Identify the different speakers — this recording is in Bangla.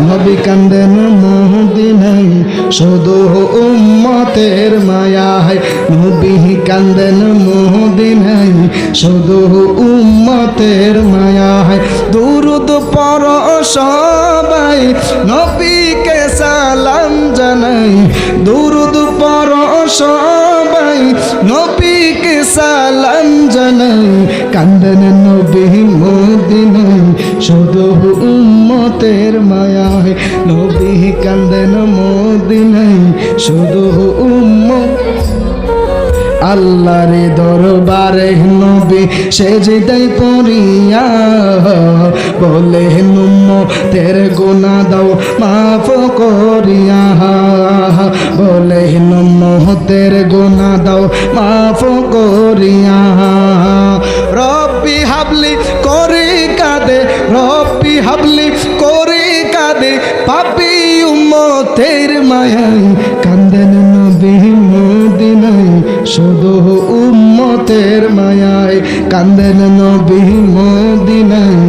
Speaker 1: নবী কান্দেন মদিনায় শুধু উম্মতের মায়ায় নবী কান্দেন মদিনায় শুধু উম্মতের মায়ায় দুরুদ পড়ো সবাই নবীকে সালাম জানাই দুরুদ পড়ো সবাই নবীকে সালাম জানাই কান্দেন নবী মদিনায় শুধু উম্মতের মায়ায় নবী কান্দেন মদিনায় শুধু উম্মত আল্লাহর দরবারে নবী সেজদায় পড়িয়া বলেন উম্মতের গুনাহ দাও মাফ করিয়া বলেন উম্মতের গুনাহ দাও মাফ করিয়া রব্বি হাবলি করে কাঁদে রব্বি হাবলি করে কাঁদে পাপী উম্মতের মায়ায় কান্দেন নবী মদিনায় শুধু উম্মতের মায়ায় কান্দেন নবী মদিনায়